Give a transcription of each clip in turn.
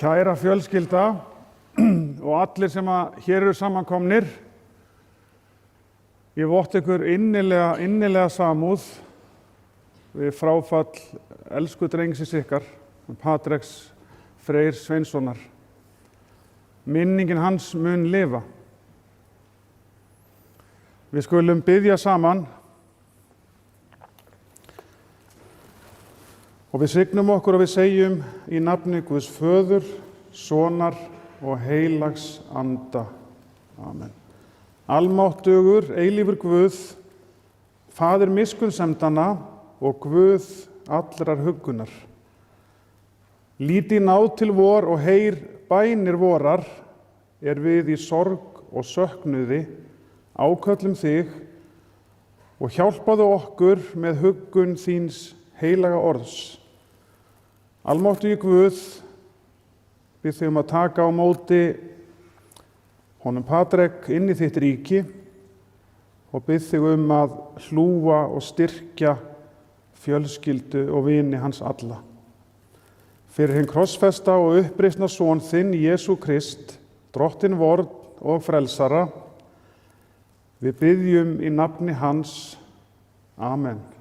Kæra fjölskylda og allir sem hér eru samankomnir, ég votta ykkur innilega samúð við fráfall elsku drengsins ykkar, Patreks Freyr Sveinssonar. Minningin hans mun lifa. Við skulum biðja saman og við signum okkur og við segjum í nafni Guðs Föður, Sonar og heilags Anda. Amen. Almáttugur, eilífur Guð, Faðir miskunnsemdanna og Guð allrar huggunar. Líti náð til vor og heyr bænir vorar, við í sorg og söknuði áköllum þig og hjálpaðu okkur með huggun þíns heilaga orðs. Almáttugi Guð, bið þig að taka á móti honum Patrek inn í þitt ríki og bið þig að hlúa og styrkja fjölskyldu og vini hans alla. Fyrir hinn krossfesta og uppreisna son þinn, Jesú Krist, Drottinn vorn og frelsara, við biðjum í nafni hans. Amen.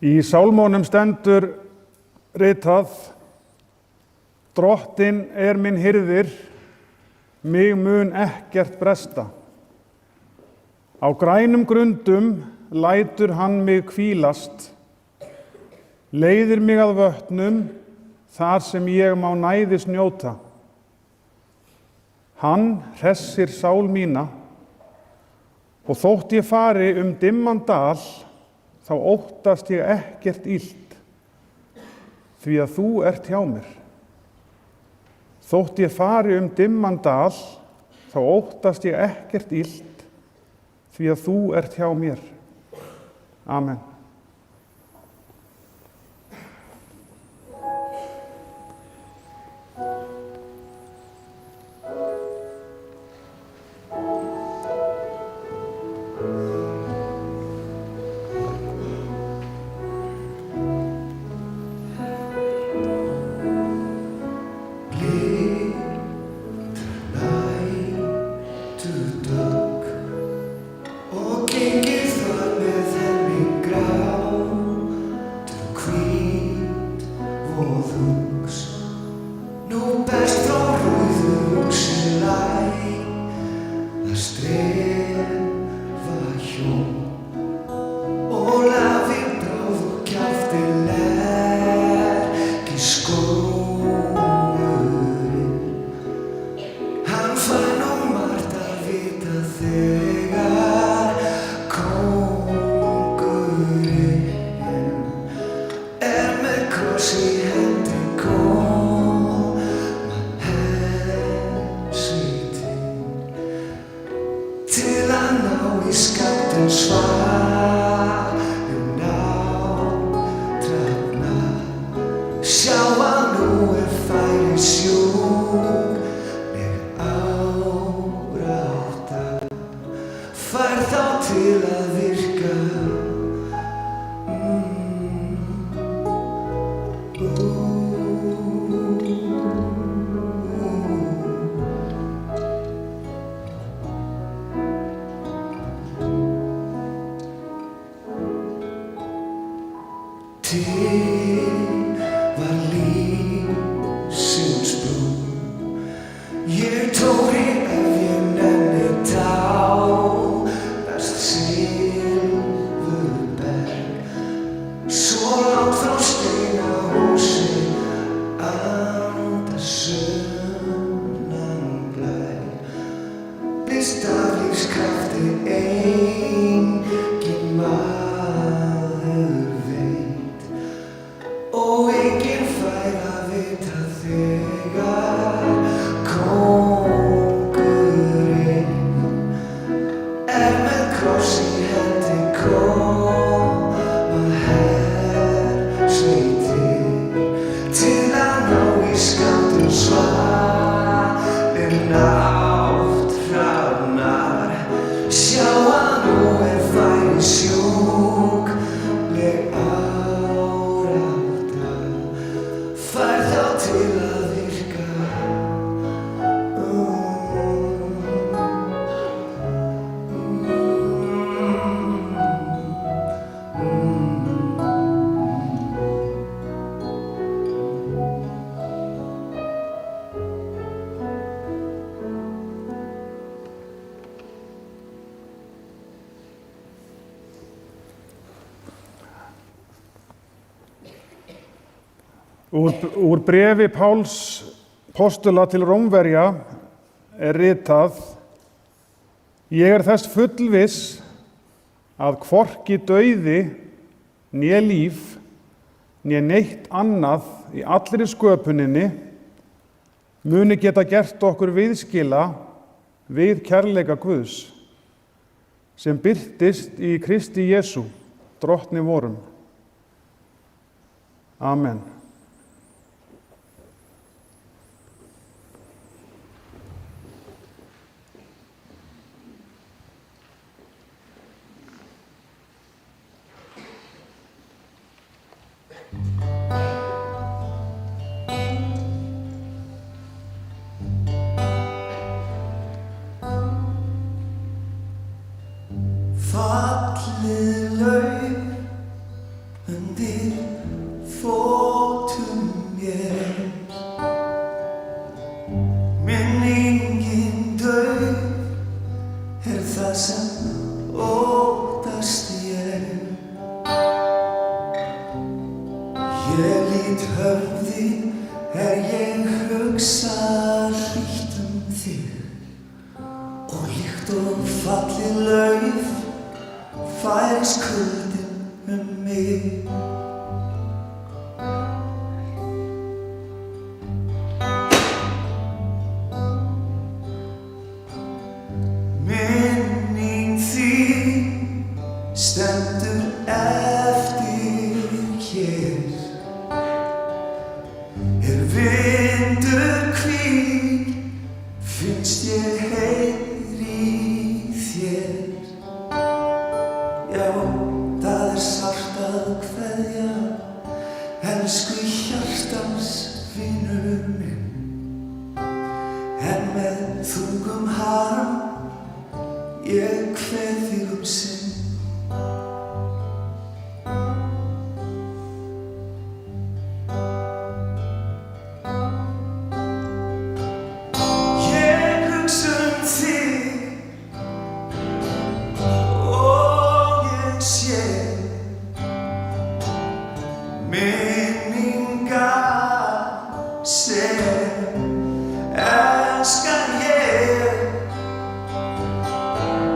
Í sálmónum stendur ritað: Drottinn minn hirðir, mig mun ekkert bresta. Á grænum grundum lætur hann mig hvílast, leiðir mig að vötnum þar sem ég má næðis njóta. Hann hressir sál mína og þótt ég fari dimman dal, þá óttast ég ekkert illt, því að þú ert hjá mér. Þótt ég fari dimman dal, þá óttast ég ekkert illt, því að þú ert hjá mér. Amen. Úr bréfi Páls postula til Rómverja er ritað: Ég er þess fullviss að hvorki dauði né líf né neitt annað í allri sköpuninni muni geta gert okkur viðskila við kærleika Guðs sem birtist í Kristi Jesú, drottni vorum. Amen. Fallið lauf undir fótum mér, minningin dauf er það sem óttast ég. Ég lít höfði ég hugsa hlýtt þig og líkt og fallið lauf færist kuldinn mig. með þungum harm ég kveð þig sinn. Ég hugsa þig og ég sé minningar sem elska ég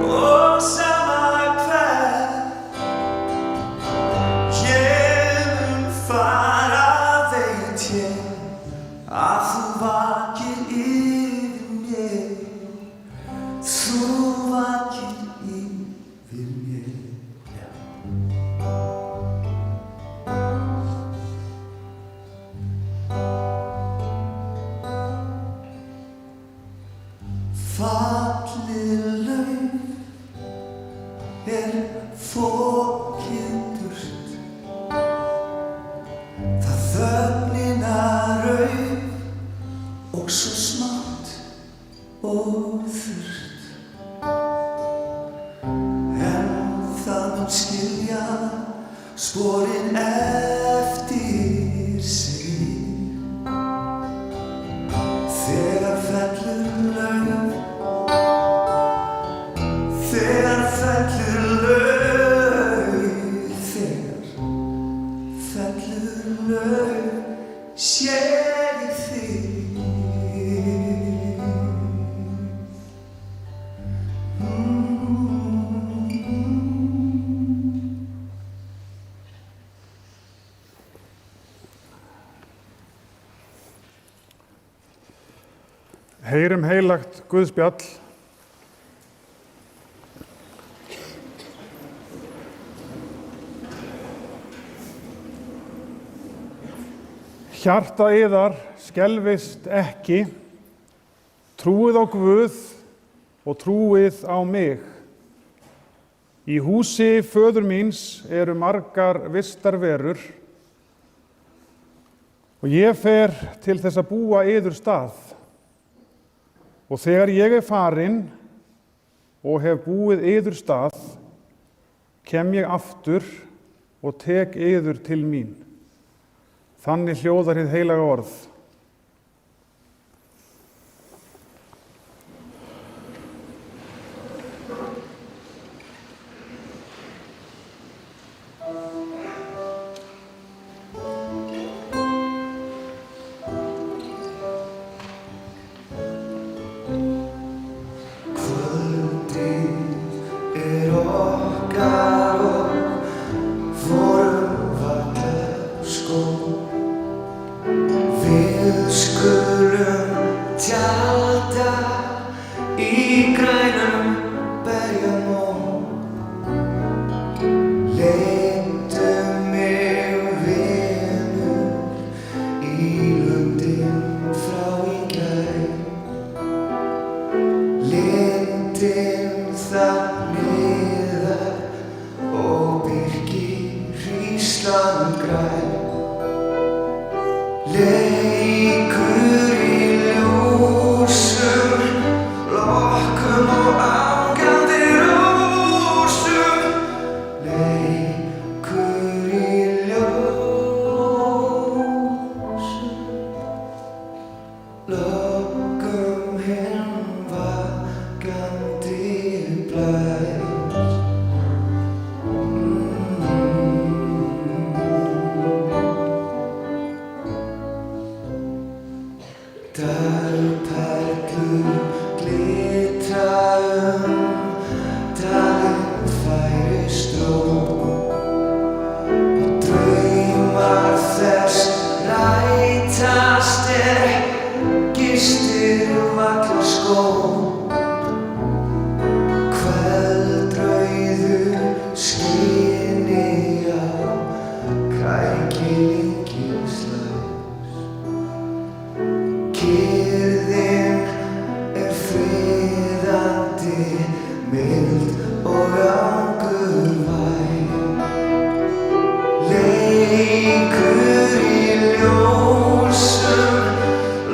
og sama hvert ég mun fara veit ég að þú vakir yfir mér, þú vakir yfir mér. Fallið lauf fokið burt, það þögnina rauf og svo smátt og þurrt, en það mun skilja sporin eftir sig. Þegar fellur lauf, þegar fellur lauf, þegar fellur lauf, sé ég þig. Heyrum heilagt Guðspjall. Hjarta yðar skelfist ekki, trúið á Guð og trúið á mig. Í húsi föður míns eru margar vistarverur og ég fer til þess að búa yður stað. Og þegar ég farinn og hef búið yður stað, kem ég aftur og tek yður til mín. Þannig hljóðar hið heilaga orð.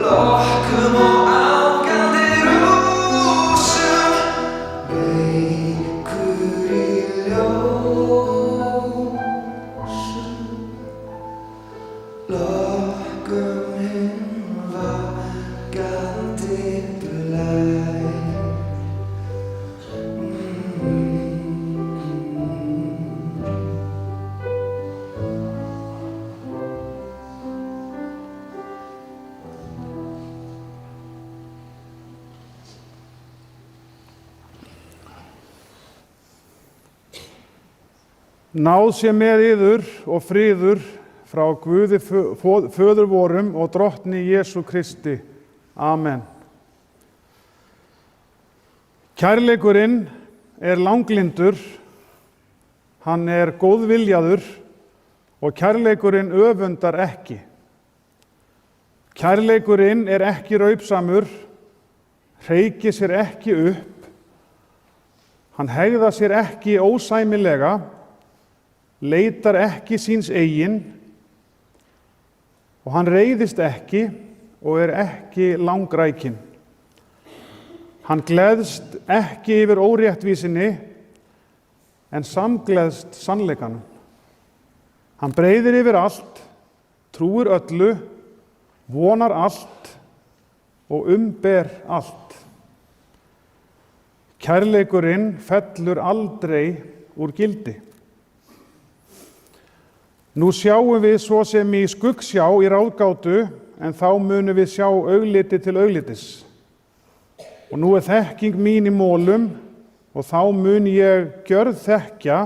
Lokkum og ágandir Náð sé með yður og friður frá Guði föður vorum og drottni Jesú Kristi. Amen. Kærleikurinn er langlyndur, hann er góðviljaður og kærleikurinn öfundar ekki. Kærleikurinn er ekki raupsamur, hreykir sér ekki upp, hann hegðar sér ekki ósæmilega, leitar ekki síns eigin og hann reiðist ekki og er ekki langrækinn. Hann gleðst ekki yfir óréttvísinni en samgleðst sannleikanum. Hann breiðir yfir allt, trúir öllu, vonar allt og umber allt. Kærleikurinn fellur aldrei úr gildi. Nú sjáum við svo sem í skuggsjá í ráðgátu, en þá munum við sjá augliti til auglitis. Og nú er þekking mín í mólum, og þá mun ég gjörþekkja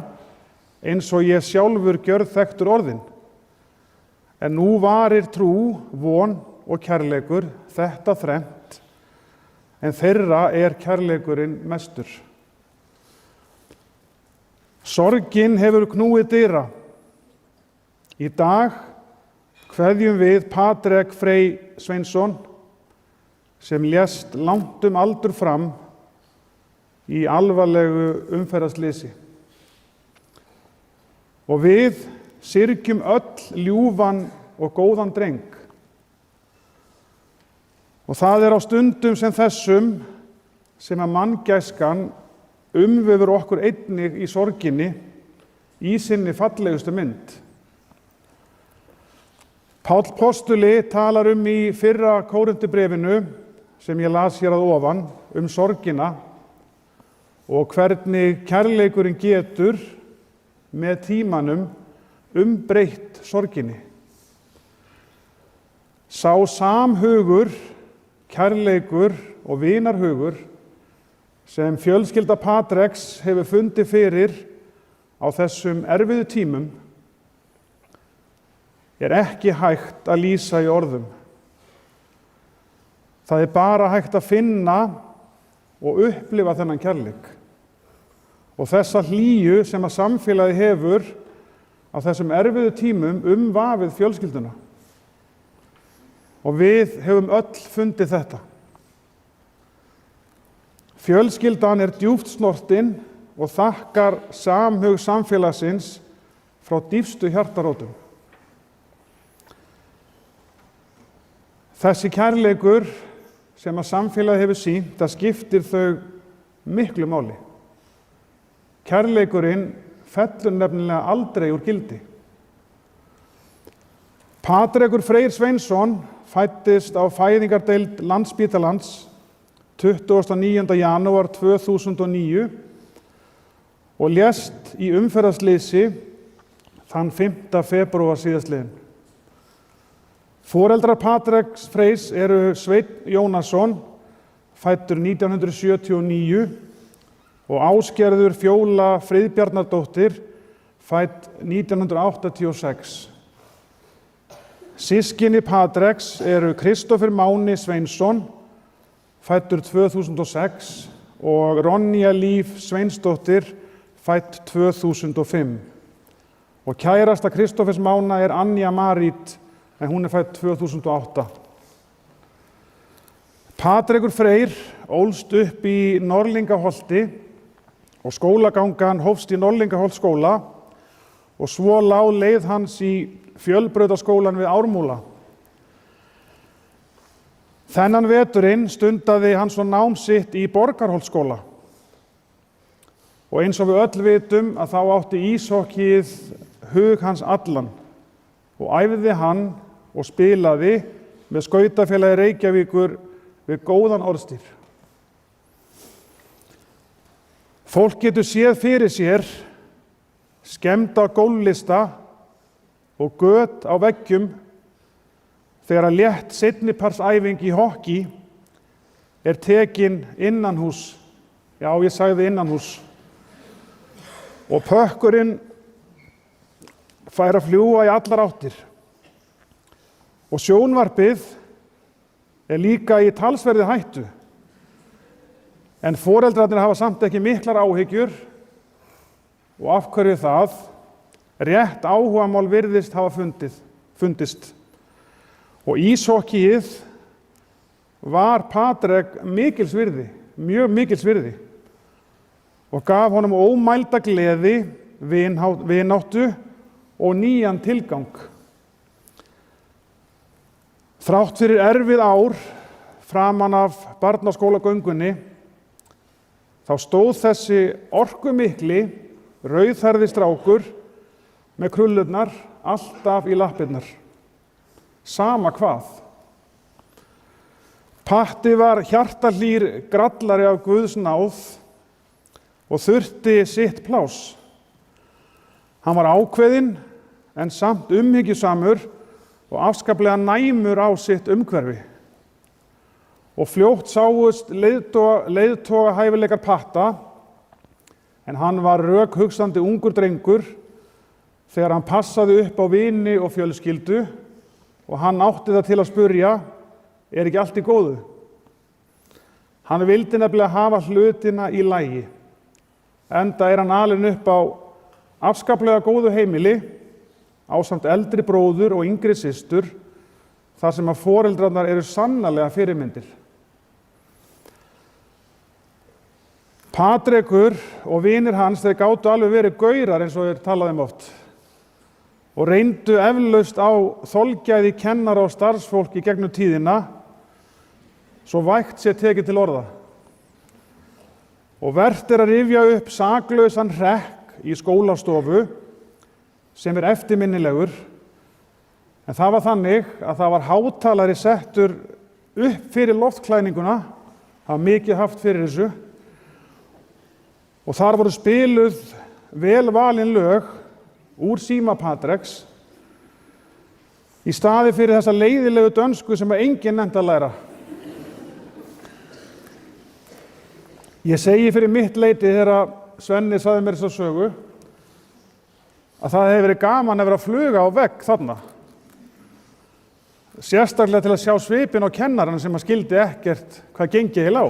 eins og ég sjálfur gjörþekktur orðin. En nú varir trú, von og kærleikur, þetta þrennt, en þeirra er kærleikurinn mestur. Sorgin hefur knúið dyra. Í dag kveðjum við Patrek Frey Sveinsson sem lést langt aldur fram í alvarlegu umferðarslysi. Og við syrgjum öll ljúfan og góðan dreng. Og það er á stundum sem þessum sem að manngæskan umvefur okkur einnig í sorginni í sinni fallegustu mynd. Páll postuli talar í fyrra Kórinthubréfinu sem ég las hér að ofan sorgina og hvernig kærleikurinn getur með tímanum umbreytt sorginni. Sá samhugur, kærleikur og vinarhugur sem fjölskylda Patreks hefur fundið fyrir á þessum erfiðu tímum er ekki hægt að lýsa í orðum. Það er bara hægt að finna og upplifa þennan kærleik og þessa hlýju sem að samfélagið hefur á þessum erfiðu tímum vafið fjölskylduna. Og við höfum öll fundið þetta. Fjölskyldan er djúpt snortin og þakkar samhug samfélagsins frá dýpstu hjartarótum. Þessi kærleikur sem að samfélagið hefur sýnt, það skiptir þau miklu máli. Kærleikurinn fellur nefnilega aldrei úr gildi. Patrekur Freyr Sveinsson fæddist á fæðingardeild Landspítalans 29. janúar 2009 og lést í umferðarslysi þann 5. febrúar síðastliðinn. Foreldrar Patreks Freys eru Sveinn Jónasson, fæddur 1979, og Ásgerður Fjóla Friðbjarnardóttir, fædd 1986. Systkini Patreks eru Kristófer Máni Sveinsson, fæddur 2006, og Ronja Líf Sveinsdóttir, fædd 2005. Og kærasta Kristófers Mána er Anja Marít, en hún er fædd 2008. Patrekur Freyr ólst upp í Norðlingaholti og skólagangan hófst í Norðlingaholtsskóla og svo lá leið hans í Fjölbrautaskólann við Ármúla. Þennan veturinn stundaði hann svo nám sitt í Borgarholtsskóla. Og eins og við öll vitum að þá átti íshokkíið hug hans allan og æfði hann og spilaði með skautafélagi Reykjavíkur við góðan orðstír. Fólk getur séð fyrir sér skemmda gólflista og göt á veggjum þegar að létt seinniparsæfing í hokkí er tekin innanhús. Já, ég sagði innanhús. Og pökkurinn fær að fljúga í allar áttir. Og sjónvarpið er líka í talsverði hættu. En foreldrarnir hafa samt ekki miklar áhyggjur og af hverju það? Rétt áhugamál virðist hafa fundist. Og íshokkíið var Patrek mikils virði, mjög mikils virði og gaf honum ómælda gleði, vináttu og nýjan tilgang. Þrátt fyrir erfið ár framan af barnaskólagöngunni þá stóð þessi orkumikli, rauðhærði strákur með krullurnar alltaf í lappirnar. Sama hvað. Patti var hjartahlýr grallari af Guðs náð og þurfti sitt pláss. Hann var ákveðinn en samt umhyggjusamur og afskaplega næmur á sitt umhverfi. Og fljótt sáust leiðtoga hæfileikar Patta, en hann var rökhugsandi ungur drengur þegar hann passaði upp á vini og fjölskyldu og hann átti það til að spurja, er ekki allt í góðu? Hann vildi nefnilega hafa hlutina í lagi, enda er hann alinn upp á afskaplega góðu heimili ásamt eldri bróður og yngri systur, þar sem að foreldrarnar eru sannarlega fyrirmyndir. Patrekur og vinir hans, þeir gátu alveg verið gaurar eins og þeir talaði oft og reyndu eflaust á þolgæði kennara og starfsfólk í gegnum tíðina, svo vægt sé tekið til orða. Og vert er að rifja upp saklausan hrekk í skólastofu sem er eftirminnilegur, en það var þannig að það var hátalari settur upp fyrir loftklæðninguna, það var mikið haft fyrir þessu, og þar voru spiluð vel valin lög úr síma Patreks í staði fyrir þessa leiðilegu dönsku sem enginn nefndi að læra. Ég segi fyrir mitt leyti þegar Svenni sagði mér þessa sögu að það hefði verið gaman að vera að fluga á vegg þarna. Sérstaklega til að sjá svipinn á kennarann sem að skildi ekkert hvað gengi heil á.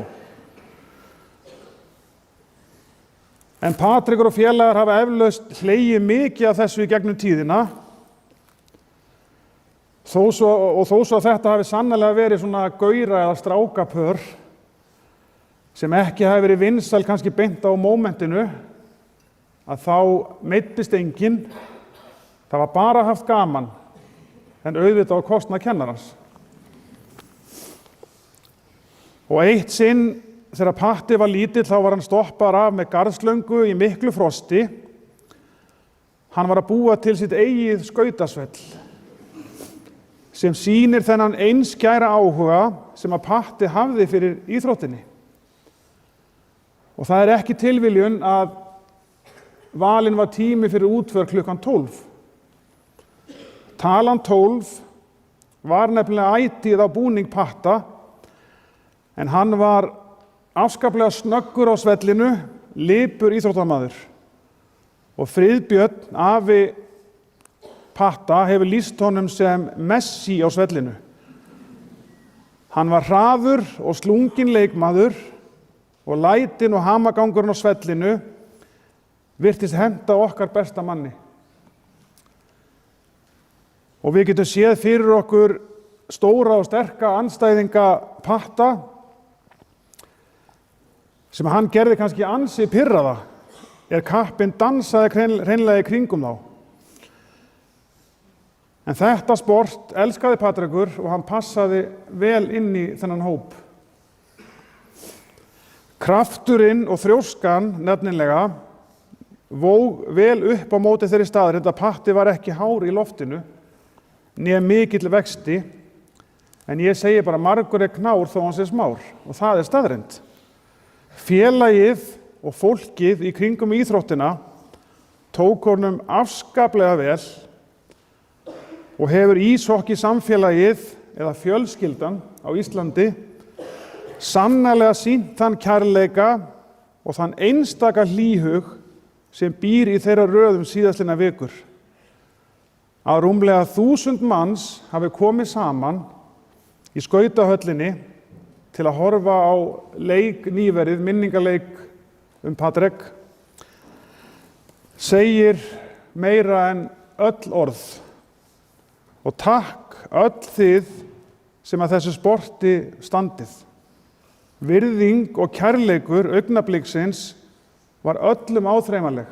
En Patrekur og félagar hafa eflaust hlegið mikið af þessu í gegnum tíðina þó svo að þetta hafi sannarlega verið svona gaura eða strákapör sem ekki hafi verið vinsæl kannski beint á mómentinu, að þá meiddist enginn, það var bara haft gaman, en auðvitað á kostnað kennarans. Og eitt sinn, þegar Patti var lítill, þá var hann stoppaður af með garðslöngu í miklu frosti. Hann var að búa til sitt eigið skautasvell, sem sýnir þennan einskæra áhuga sem að Patti hafði fyrir íþróttinni. Og það er ekki tilviljun að valinn var tími fyrir útför klukkan 12. Talan 12 var nefnilega ætíð á búning Patta, en hann var afskaplega snöggur á svellinu, lipur íþróttamaður. Og Friðbjörn, afi Patta, hefur lýst honum sem Messi á svellinu. Hann var hraður og slunginn leikmaður og lætin og hamagangurinn á svellinu virtist henta okkar besta manni. Og við getum séð fyrir okkur stóra og sterka andstæðinga Patta sem hann gerði kannski ansi pirraða kappinn dansaði hreinlega í kringum þá. En þetta sport elskaði Patrekur og hann passaði vel inn í þennan hóp. Krafturinn og þrjóskan nefnilega vóg vel upp á móti þeirri staðreynd að Patti var ekki hár í loftinu, né mikill vexti, en ég segi bara margur er knár þó hann sé smár, og það er staðreynd. Félagið og fólkið í kringum íþróttina tók honum afskaplega vel og hefur íshokki samfélagið eða fjölskyldan á Íslandi sannarlega sýnt þann kærleika og þann einstaka hlýhug sem býr í þeirra röðum síðastliðna vikur. að rúmlega 1000 manns hafi komið saman í skautahöllinni til að horfa á leik nýverið, minningaleik Patrek, segir meira en öll orð. Og takk öll þið sem að þessu sporti standið. Virðing og kærleikur augnabliksins var öllum áþreifanleg.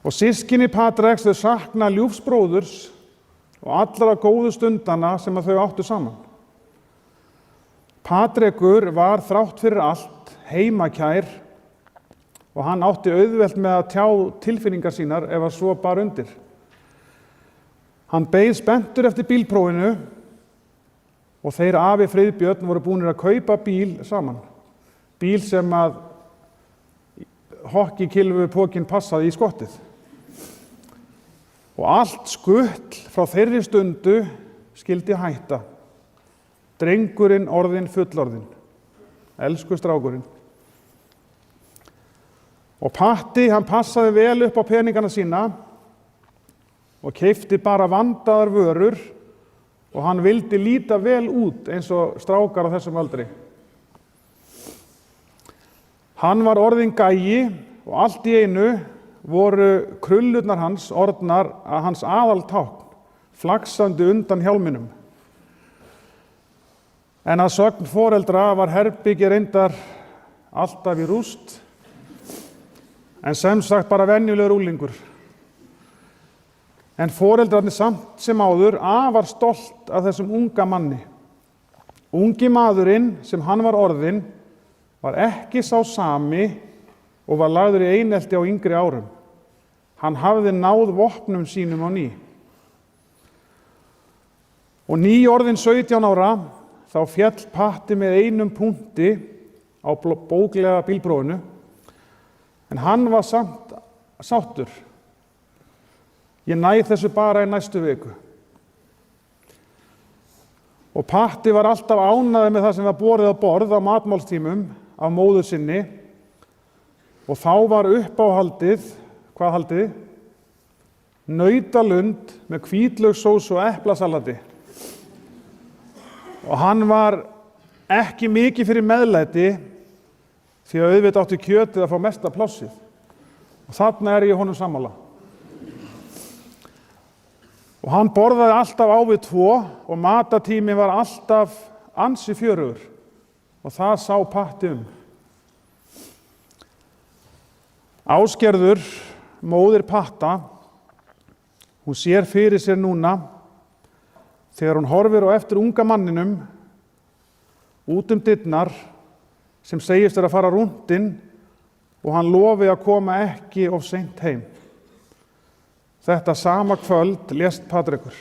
Og systkini Patreks þau sakna ljúfsbróðurs og allra góðu stundana sem að þau áttu saman. Patrekur var þrátt fyrir allt heimakær og hann átti auðvelt með að tjá tilfinningar sínar ef að svo bar undir. Hann beið spenntur eftir bílprófinu og þeir afi Friðbjörn voru búnir að kaupa bíl saman. Bíl sem að hokkikylfupokinn passaði í skottið. Og allt skull frá þeirri stundu skyldi hætta. Drengurinn orðinn fullorðinn. Elsku strákurinn. Og Patti, hann passaði vel upp á peningana sína og keypti bara vandaðar vörur og hann vildi líta vel út eins og strákar á þessum aldri. Hann var orðinn gæi og allt í einu voru krullurnar hans orðnar að hans aðaltákn, flaksandi undan hjálminum. En að sögn foreldra var herbergi reyndar alltaf í rúst, en sem sagt bara venjulegur unglingur. En foreldrarnir samt sem áður afar stolt af þessum unga manni. Ungi maðurinn sem hann var orðinn var ekki sá sami og var lagður í einelti á yngri árum. Hann hafði náð vopnum sínum á ný. Og nýorðinn 17 ára þá féll Patti með einum punkti á bóklega bílprófinu, en hann var samt sáttur. Ég næ þessu bara í næstu viku. Og Patti var alltaf ánægður með það sem var borið á borð á matmálstímum af móður sinni og þá var uppáhaldið, hvað haldið? Nautalund með hvítlauksósu og eplasalati. Og hann var ekki mikið fyrir meðlæti því að auðvitað átti kjötið að fá mesta plássið. Og þarna er ég honum sammála. Og hann borðaði alltaf á við 2 og matatími var alltaf ansi fjörugur. Og það sá Patti um. Ásgerður, móðir Patta, hún sér fyrir sér núna þegar hún horfir á eftir unga manninum út dyrnar sem segist að fara rúntinn og hann lofi að koma ekki of seint heim. Þetta sama kvöld lést Patrekur.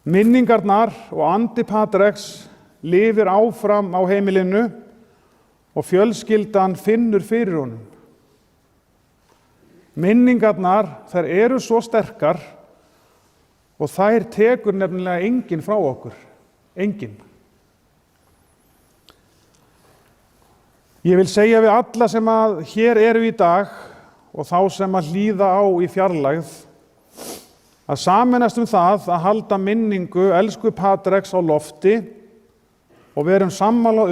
Minningarnar og andi Patreks lifir áfram á heimilinu og fjölskyldan finnur fyrir honum. Minningarnar, þær eru svo sterkar og þær tekur nefnilega enginn frá okkur. Enginn. Ég vil segja við alla sem að hér eru í dag og þá sem að hlýða á í fjarlægð að sameinast það að halda minningu elsku Patreks á lofti og verum sammála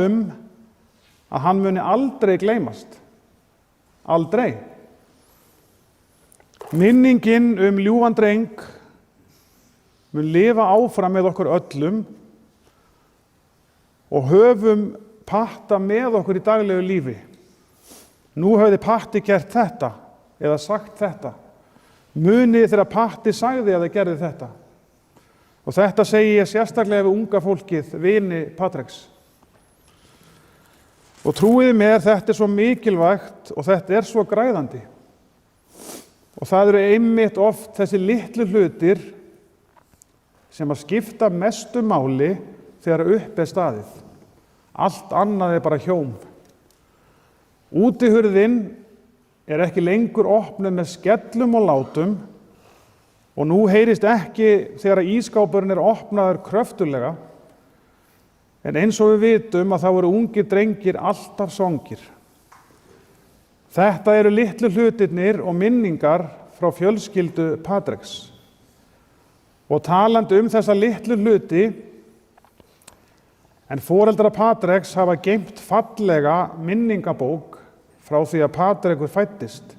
að hann muni aldrei gleymast. Aldrei. Minningin ljúfan dreng mun lifa áfram með okkur öllum og höfum Patta með okkur í daglegu lífi. Nú hefði Patti gert þetta eða sagt þetta. Munið þegar Patti sagði eða gerði þetta. Og þetta segi ég sérstaklega við unga fólkið, vini Patreks. Og trúið mér, þetta er svo mikilvægt og þetta er svo græðandi. Og það eru einmitt oft þessi litlu hlutir sem að skipta mestu máli þegar upp er staðið. Allt annað er bara hjóm. Útihurðin er ekki lengur opnuð með skellum og látum og nú heyrist ekki þegar ísskápurinn er opnaður kröftuglega, en eins og við vitum að þá eru ungir drengir alltaf svangir. Þetta eru litlu hlutirnir og minningar frá fjölskyldu Patreks. Og talandi þessa litlu hluti, en foreldrar Patreks hafa geymt fallega minningabók frá því að Patrekur fæddist.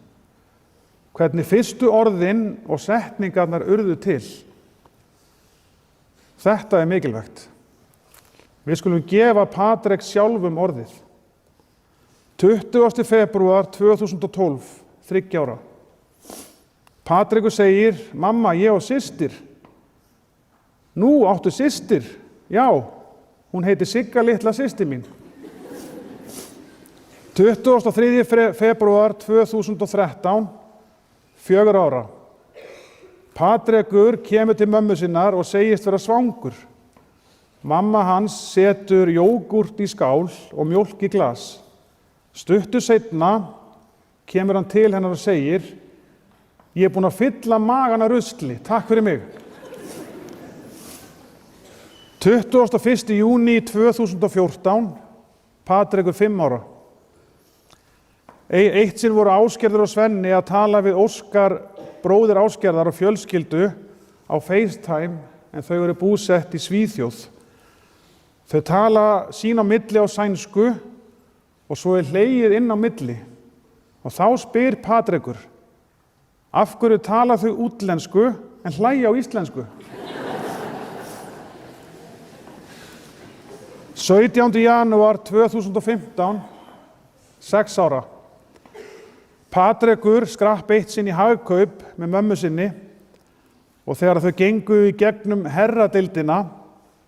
Hvernig fyrstu orðin og setningarnar urðu til. Þetta mikilvægt. Við skulum gefa Patrek sjálfum orðið. 20. febrúar 2012, 3 ára. Patrekur segir, mamma, ég á systir. Nú, áttu systir? Já, hún heitir Sigga litla systir mín. 23. febrúar 2013, 4 ára. Patrekur kemur til mömmu sinnar og segist vera svangur. Mamma hans setur jógúrt í skál og mjólk í glas. Stuttu seinna kemur hann til hennar og segir, ég búinn að fylla magan af rusli, takk fyrir mig. 21. júní 2014, Patrekur 5 ára. Eitt sinn voru Ásgerður og Svenni að tala við Óskar, bróðir Ásgerðar og fjölskyldu á FaceTime, en þau eru búsett í Svíþjóð. Þau tala sín á milli á sænsku og svo hlegið inn á milli. Og þá spyr Patrekur, af hverju tala þau útlensku en hlæja á íslensku? 17. janúar 2015, 6 ára. Patrekur skrapp eitt sinn í Hagkaup með mömmu sinni og þegar þau gengu í gegnum herradeildina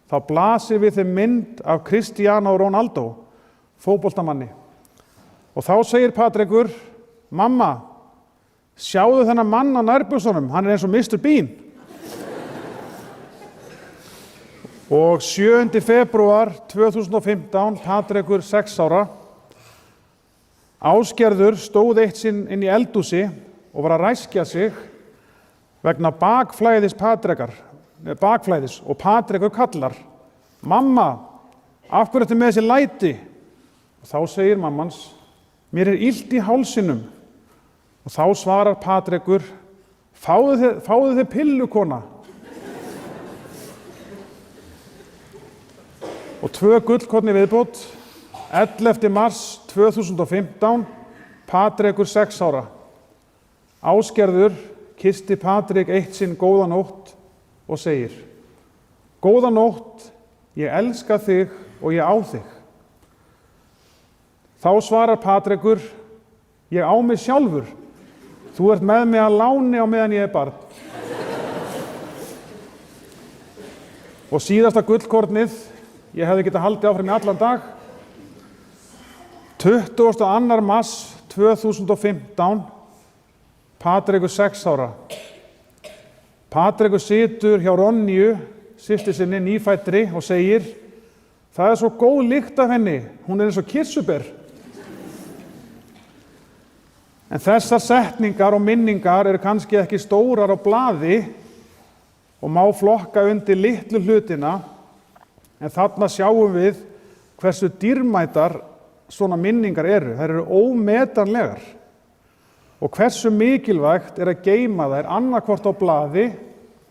þá blasir við þeim mynd af Cristiano Ronaldo, fótboltamanni. Og þá segir Patrekur, mamma, sjáðu þennan mann á nærbuxunum, hann eins og Mr. Bean. Og 7. febrúar 2015, Patrekur 6 ára. Ásgerður stóð eitt sinn inn í eldhúsi og var að ræskja sig vegna bakflæðis og Patrekur kallar, mamma, af hverju ertu með þessi læti? Og þá segir mammans, mér er illt í hálsinum. Og þá svarar Patrekur, fáðu þið pillu, kona. Og 2 gullkorn í viðbót. 11. mars 2015, Patrekur 6 ára. Ásgerður kyssti Patrek eitt sinn góða nótt og segir, góða nótt, ég elska þig og ég á þig. Þá svarar Patrekur, ég á mig sjálfur, þú ert með mig að láni á meðan ég er barn. Og síðasta gullkornið, ég hefði getað haldið áfram í allan dag. 22. mars 2015, Patrekur 6 ára. Patrekur situr hjá Ronju, systur sinni, nýfæddri og segir, það er svo góð lykt af henni, hún er eins og kirsuber. En þessar setningar og minningar eru kannski ekki stórar á blaði og má flokka undir litlu hlutina, en þarna sjáum við hversu dýrmætar svona minningar eru. Þær eru ómetanlegar. Og hversu mikilvægt er að geyma þær annarkvort á blaði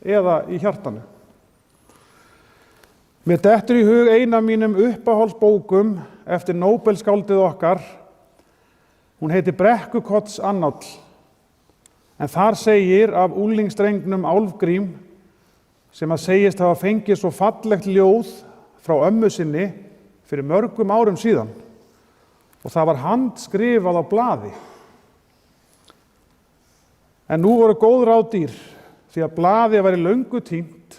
eða í hjartanu. Mér dettur í hug ein af mínum uppáhaldsbókum eftir Nóbelsskáldið okkar. Hún heitir Brekkukotts Annáll. En þar segir af unglingsdrengnum Álfgrím, sem að segist hafa fengið svo fallegt ljóð frá ömmu sinni fyrir mörgum árum síðan. Og það var handskrifað á blaði. En nú voru góð ráð dýr, því að blaðið væri löngu týnt,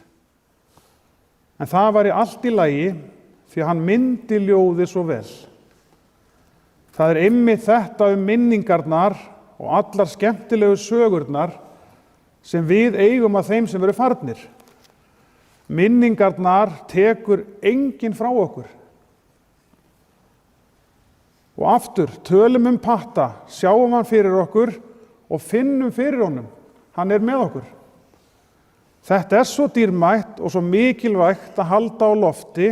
en það væri allt í lagi, því að hann myndi ljóðið svo vel. Það er einmitt þetta minningarnar og allar skemmtilegu sögurnar sem við eigum að þeim sem eru farnir. Minningarnar tekur enginn frá okkur. Og aftur, tölum Patta, sjáum hann fyrir okkur og finnum fyrir honum. Hann er með okkur. Þetta er svo dýrmætt og svo mikilvægt að halda á lofti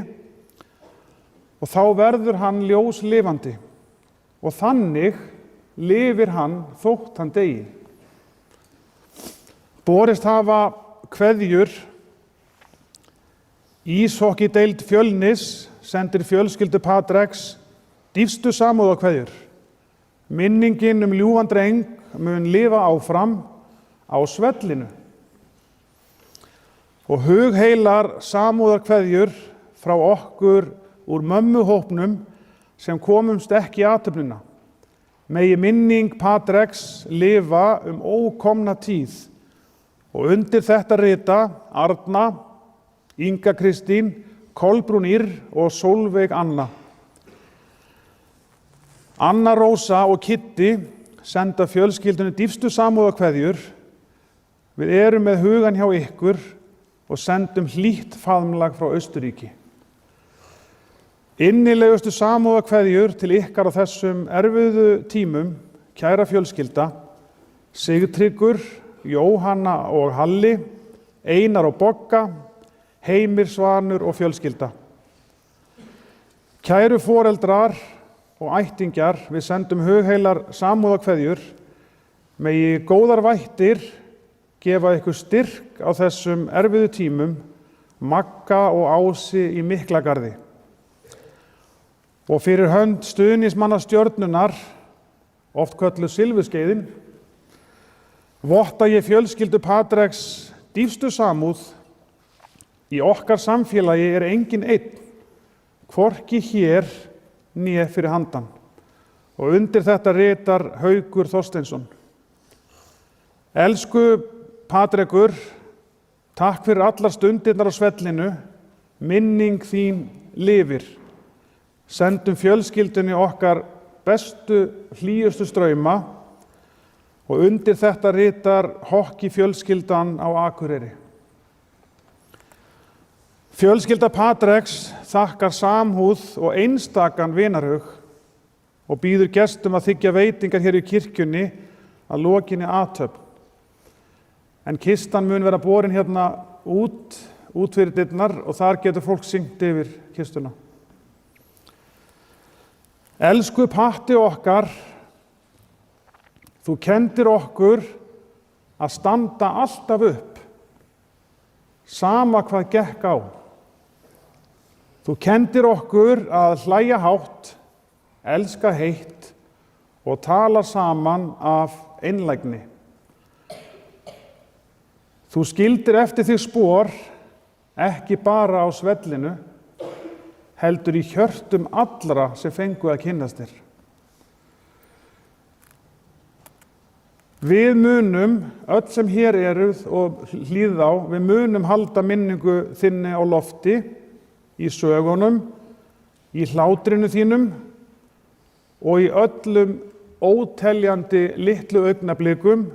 og þá verður hann ljóslifandi. Og þannig lifir hann þótt hann deyi. Borist hafa kveðjur. Íshokkídeild Fjölnis sendir fjölskyldu Patreks dýpstu samúðarkveðjur. Minningin ljúfan dreng mun lifa áfram á svellinu. Og hugheilar samúðarkveðjur frá okkur úr mömmuhópnum sem komumst ekki í athöfnina. Megi minning Patreks lifa ókomna tíð. Og undir þetta rita Arna, Inga Kristín, Kolbrún Ýr og Sólveig Anna. Anna Rósa og Kitti senda fjölskyldunni dýpstu samúðarkveðjur. Við erum með hugan hjá ykkur og sendum hlýtt faðmlag frá Austurríki. Innilegustu samúðarkveðjur til ykkar á þessum erfiðu tímum, kæra fjölskylda, Sigtryggur, Jóhanna og Halli, Einar og Bogga, Heimir, Svanur og fjölskylda. Kæru foreldrar og ættingjar, við sendum hugheilar samúðarkveðjur. Megi góðar vættir gefa ykkur styrk á þessum erfiðu tímum, Magga og Ási í Miklagarði. Og fyrir hönd stuðningsmanna stjörnunnar, oft kölluð silfurskeiðin, votta ég fjölskyldu Patreks dýpstu samúð. Í okkar samfélagi enginn einn, hvorki hér né fyrir handan. Og undir þetta ritar Haukur Þorsteinsson. Elsku Patrekur, takk fyrir allar stundirnar á svellinu, minning þín lifir. Sendum fjölskyldunni okkar bestu, hlýjustu strauma og undir þetta ritar hokkífjölskyldan á Akureyri. Fjölskylda Patreks þakkar samhúð og einstakan vinarhug og býður gestum að þiggja veitingar hér í kirkjunni að lokinni athöfn. En kistan mun vera borin hérna út fyrir dyrnar og þar getur fólk syngt yfir kistuna. Elsku Patti okkar, þú kenndir okkur að standa alltaf upp, sama hvað gekk á. Þú kenndir okkur að hlæja hátt, elska heitt og tala saman af einlægni. Þú skildir eftir þig spor, ekki bara á svellinu, heldur í hjörtum allra sem fengu að kynnast þér. Við munum, öll sem hér eruð og hlýðið á, við munum halda minningu þinni á lofti, í sögunum, í hlátrinu þínum og í öllum óteljandi litlu augnablikum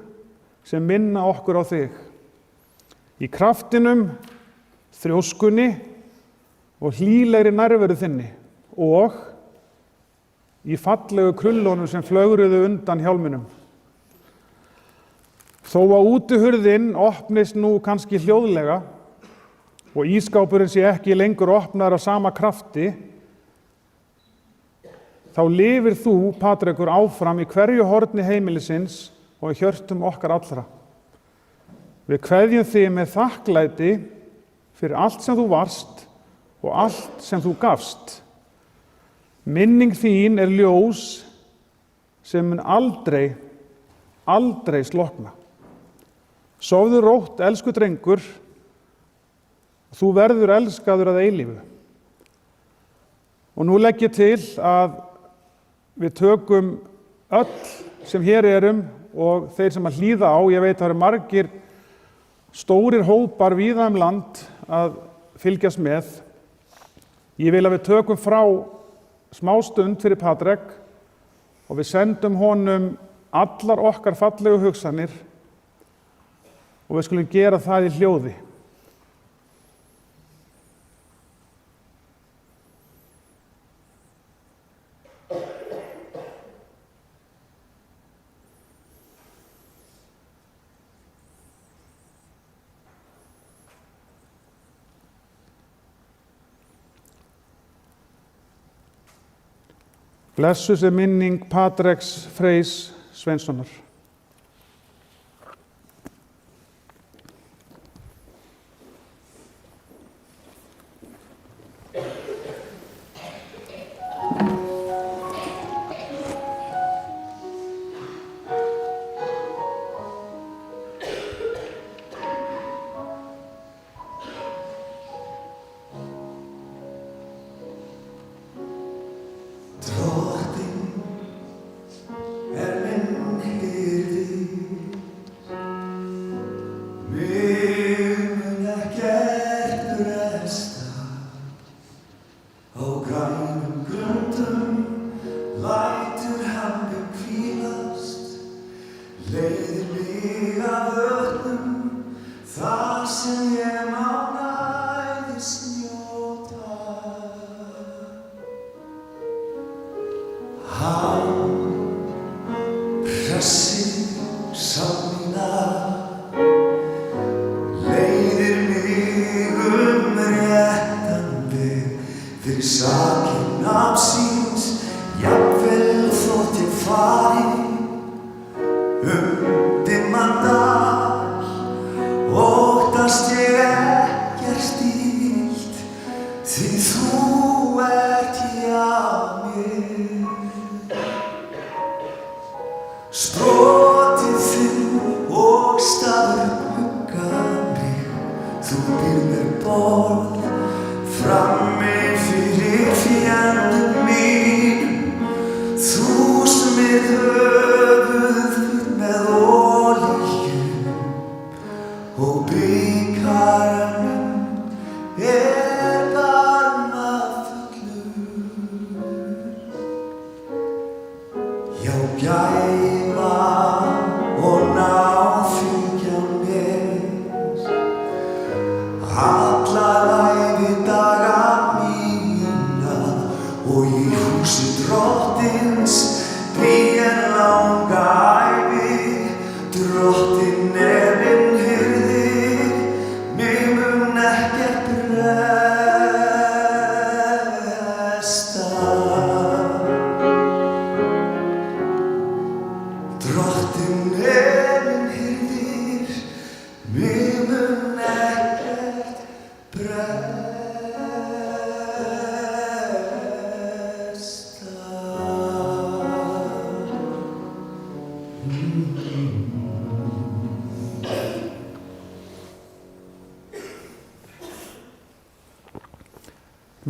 sem minna okkur á þig. Í kraftinum, þrjóskunni og hlýlegri nærveru þinni og í fallegu krullunum sem flögruðu undan hjálminum. Þó að útihurðin opnist nú kannski hljóðlega og ísskápurinn sé ekki lengur opnaður af sama krafti, þá lifir þú, Patrekur, áfram í hverju horni heimilisins og í hjörtum okkar allra. Við kveðjum þig með þakklæti fyrir allt sem þú varst og allt sem þú gafst. Minning þín ljós sem mun aldrei slokna. Sofðu rótt, elsku drengur, þú verður elskaður að eilífu. Og nú legg ég til að við tökum öll sem hér erum og þeir sem að hlýða á, ég veit að það eru margir stórir hópar víða land að fylgjast með. Ég vil að við tökum frá smástund fyrir Patrek og við sendum honum allar okkar fallegu hugsanir og við skulum gera það í hljóði. Blessuð sé minning Patreks Freys Sveinssonar.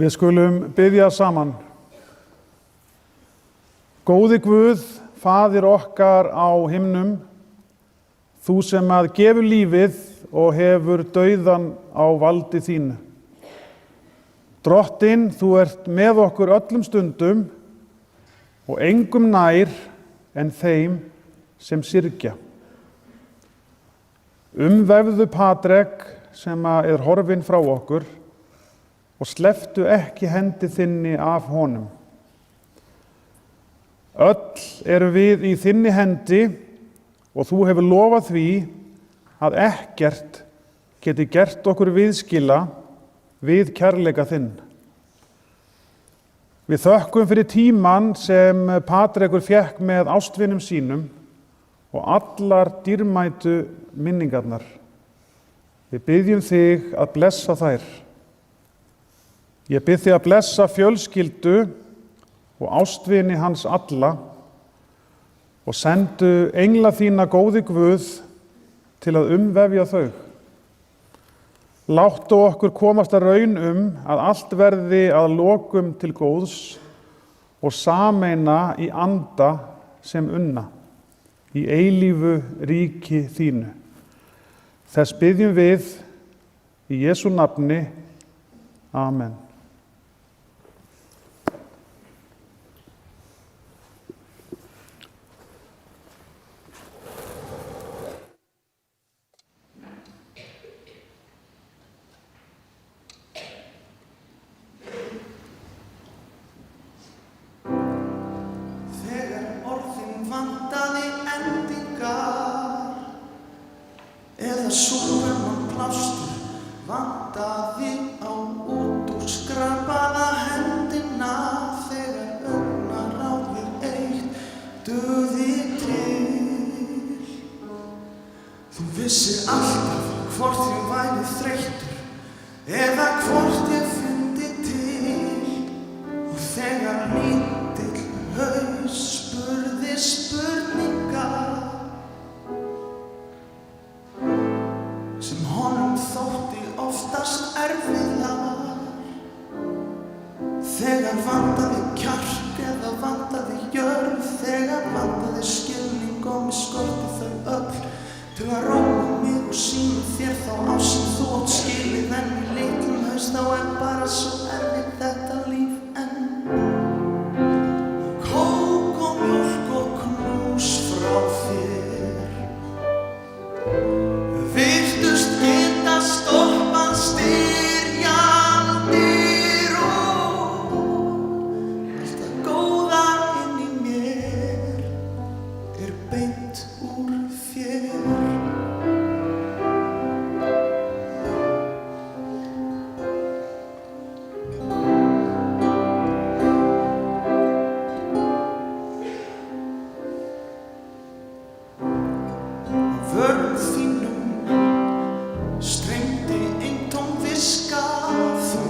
Við skulum biðja saman. Góði Guð, Faðir okkar á himnum, þú sem að gefur lífið og hefur dauðan á valdi þínu. Drottinn, þú ert með okkur öllum stundum og engum nær en þeim sem syrgja. Umvefðu Patrek sem er horfinn frá okkur og slepptu ekki hendi þinni af honum. Öll erum við í þinni hendi og þú hefur lofað því að ekkert geti gert okkur viðskila við kærleika þinn. Við þökkum fyrir tímann sem Patrekur fékk með ástvinum sínum og allar dýrmætu minningarnar. Við biðjum þig að blessa þær. Ég bið þig að blessa fjölskyldu og ástvini hans alla og sendu engla þína góði Guð til að umvefja þau. Láttu okkur komast að raun að allt verði að lokum til góðs og sameina í anda sem unna, í eilífu ríki þínu. Þess biðjum við í Jesú nafni. Amen. Súrefni og plástur vantaði á útúrsnúningi. þegar lítill haus spurði spurninga sem honum þótti oftast erfiðar. Þegar vantaði kjark eða vantaði jörð, þegar vantaði skilning og mig skorti þau öll til að róa mig og sýna þér þá ást sem þú átt skilið. En í litlum haus þá bara svo erfitt þetta líf enn. Kók og mjólk og knús frá þér virtust geta stoppað styrjaldir og allt það góða inn í mér beint úr þér. Vörn þínum streymdi eintóm viska, þú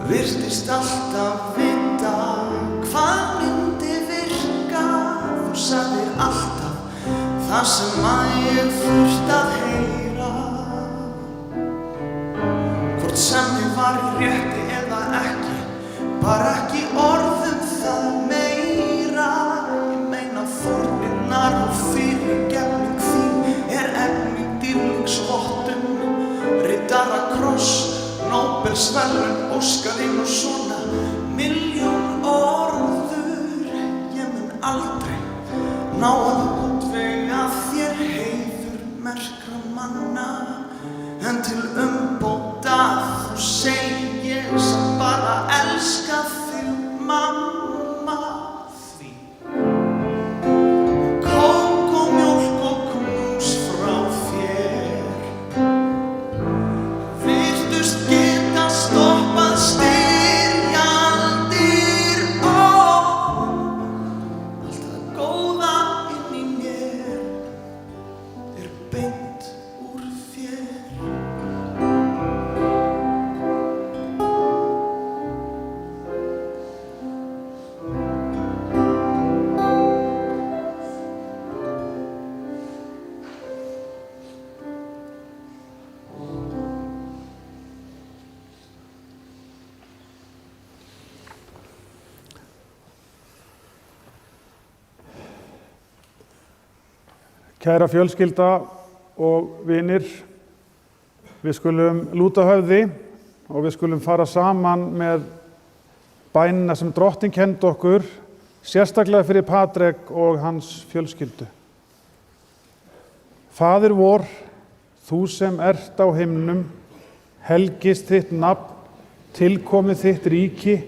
virtist alltaf vita hvað myndi virka. Þú sagðir alltaf það sem að ég þurfti að heyra, hvort sem ég var í rétti eða ekki, bara ekki orðum það meira. Ég meina fórnirnar og fyrirgefning þín efni dýrlingsvottun, riddarakross, Nóbelsverðlaun, Óskarinn og svona milljón orður. Ég mun aldrei ná að útvega þér heiður merkra manna, en til umbóta þá segi ég sem bara elska þig mamma. Því kók og mjólk og knús frá þér virtust geta stoppað styrjaldir og allt það góða inn í mér beint úr þér. Kæra fjölskylda og vinir, við skulum lúta höfði og við skulum fara saman með bænina sem Drottinn kenndi okkur, sérstaklega fyrir Patrek og hans fjölskyldu. Faðir vor, þú sem ert á himnum, helgist þitt nafn, tilkomi þitt ríki,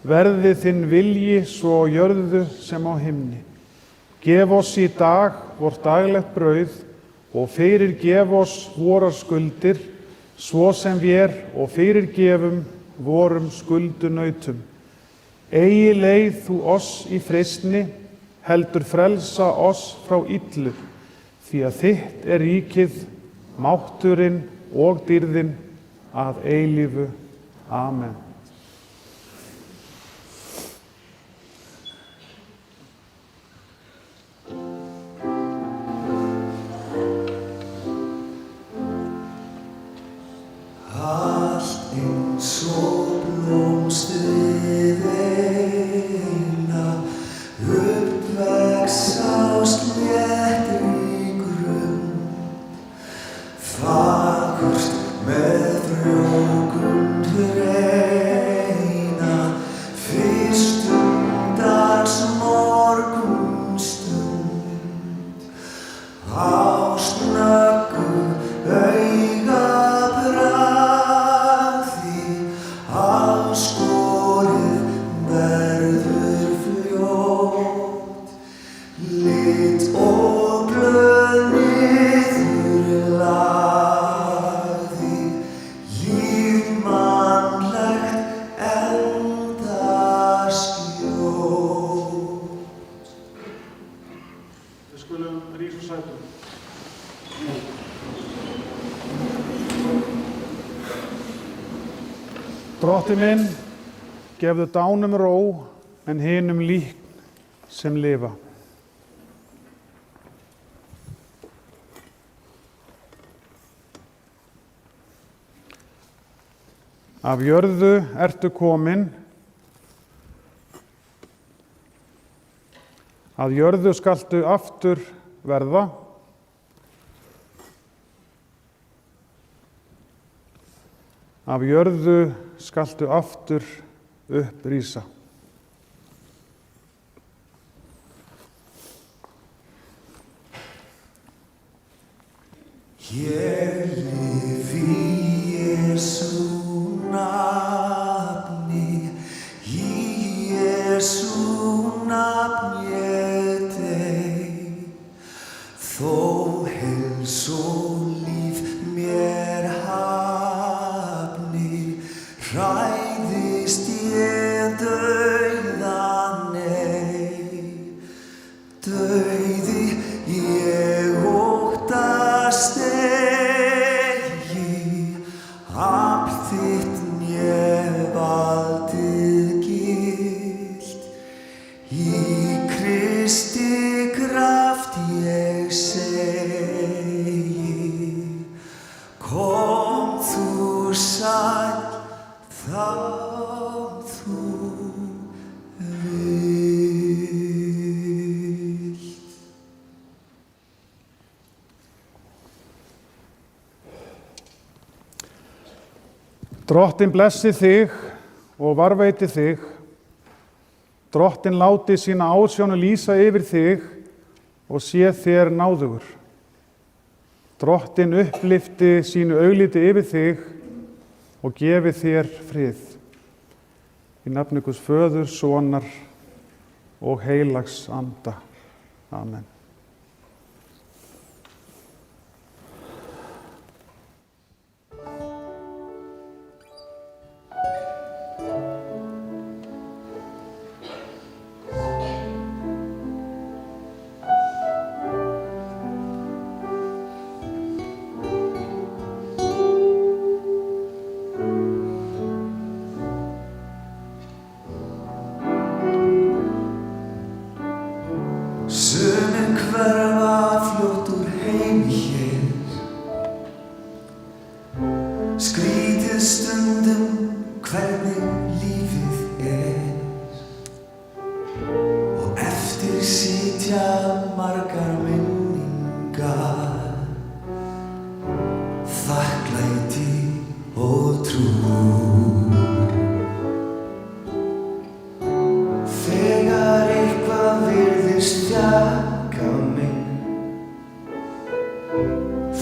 verði þinn vilji svo á jörðu sem á himni. Gef oss í dag vort daglegt brauð og fyrirgef oss vorar skuldir, svo sem vér og fyrirgefum vorum skuldunautum. Eigi leið þú oss í freistni, heldur frelsa oss frá illu, því að þitt ríkið, mátturinn og dýrðin að eilífu. Amen. Allt eins og blómstrið eina uppvex á sléttri grund, fagurt með frjókund reyna, fyrstundars morgunstund, á snöggu augabragði, allskorið verður fljótt, lit og blöð niður lagði, líf mannlegt eldaskjótt. Við skulum rísa úr sætum. Drottinn minn, gefðu dánum ró en hinum líkn sem lifa. Af jörðu ertu komin, að jörðu skaltu aftur verða. Af jörðu skaltu aftur upprísa. Ég lifi í Jesú nafni, í Jesú nafni ég dey. Þó heils og líf mér hafni, hræðist ég dauðan ei. Dauði ég óttast eigi, afl þitt né valdið gilt. Í Kristi kraft ég segi, kom þú sæll þá þú vilt. Drottinn blessi þig og varveiti þig. Drottinn láti sína ásjónu lýsa yfir þig og sé þér náðugur. Drottinn upplyfti sínu augliti yfir þig og gefi þér frið. Í nafni Guðs Föður, Sonar og heilags anda. Amen. Sumir hverfa fljótt úr heimi hér, skrítið stundum hvernig lífið og eftir sitja margar minningar, þakklæti og trú. Þegar eitthvað virðist þjaka mig,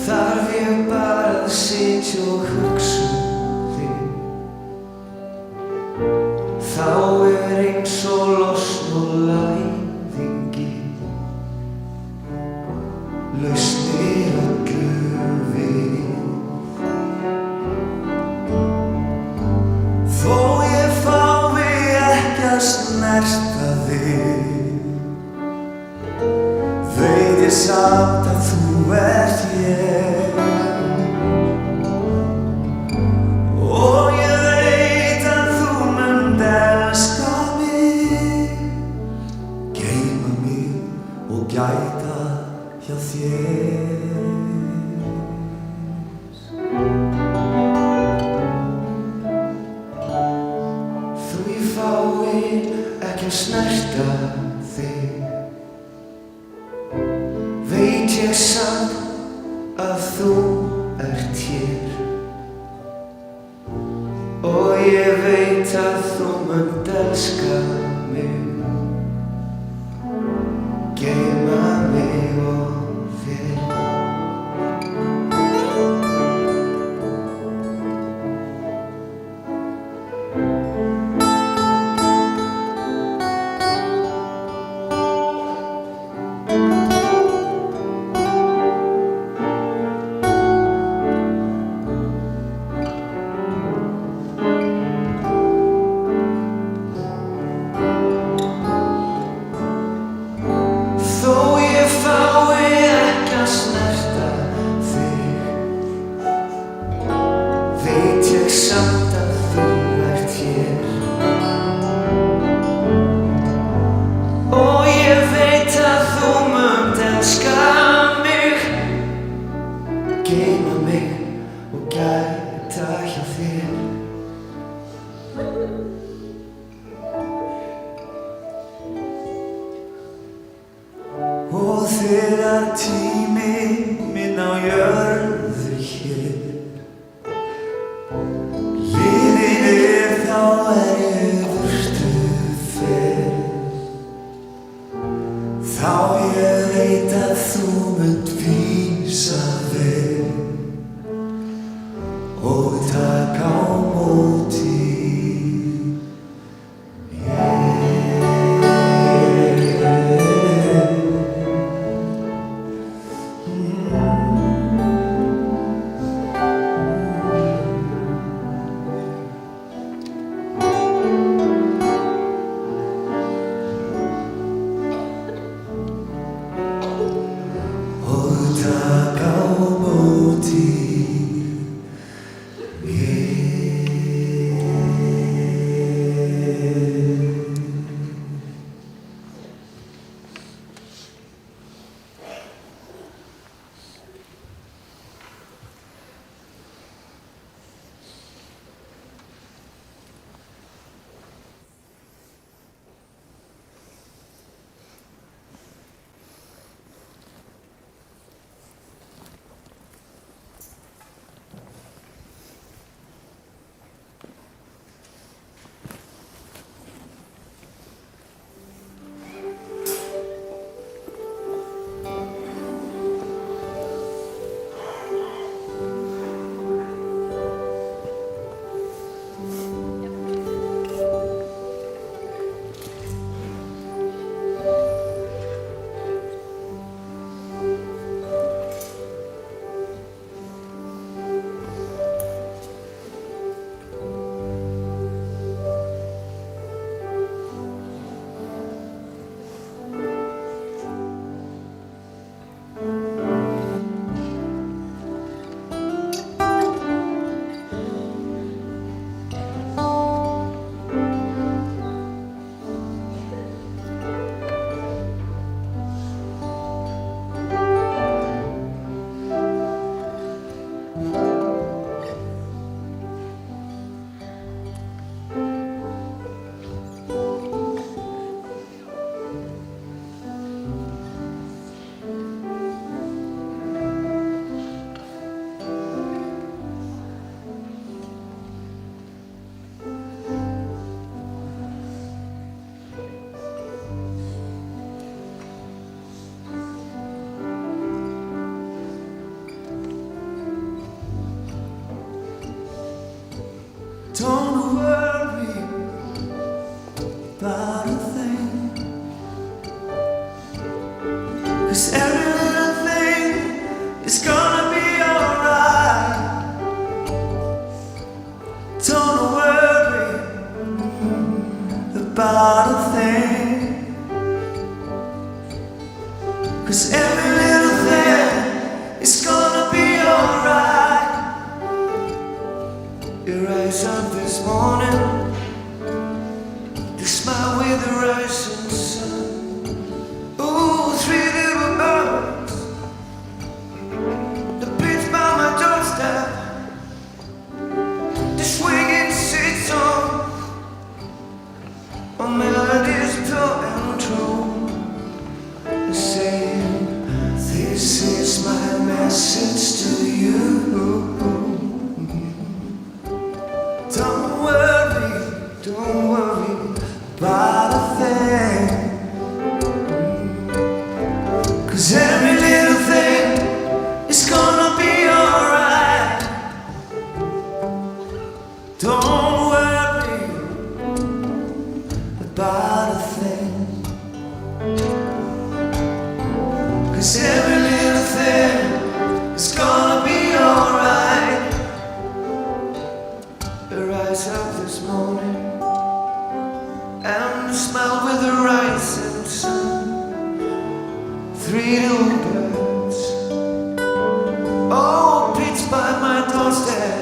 þarf ég bara að sitja og hugsa þig. Þá eins og losn og læðingi, lausnir öllu við. Þó ég fái ekki að snerta þig, veit ég samt að þú ert hér. Og ég veit að þú munt elska mig, geyma mig og gæta hjá þér. Þó ég fái ekki að snerta þig, veit ég samt að þú ert hér. Og ég veit að þú munt elska mig, geyma mig og vel. þegar tími minn á jörðu hér liðin þá ég burtu fer. Þá ég veit að þú munt vísa veg og taka á móti. Don't worry about a thing, 'cause every little thing is gonna be alright. Don't worry about a thing, 'cause every little thing is gonna be alright. You rise up this morning to smile with the rising sun. Ooh, 3 little birds, the beats by my doorstep, the swinging seat song, a melody's pure and true. The same, this is my message to you. Don't worry about a thing, 'cause every little thing is gonna be alright. Don't worry about a thing, 'cause every little thing is gonna be alright. I rise up this morning and smile with the rising sun. 3 little birds, oh, beats by my doorstep,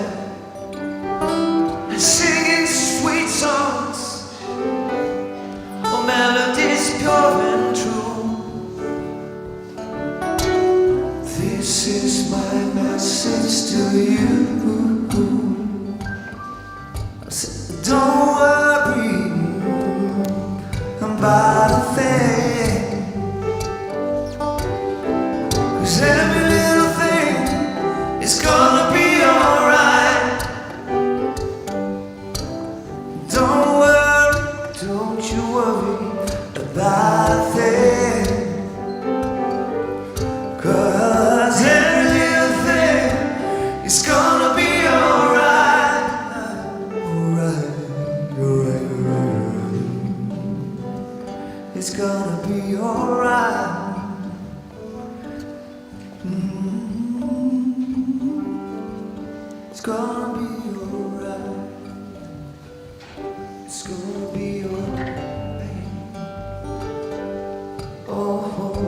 singing sweet songs, oh, melodies pure and true. This is my message to you. Don't worry about a thing, It's gonna be alright. It's gonna be alright. It's gonna be alright. Oh.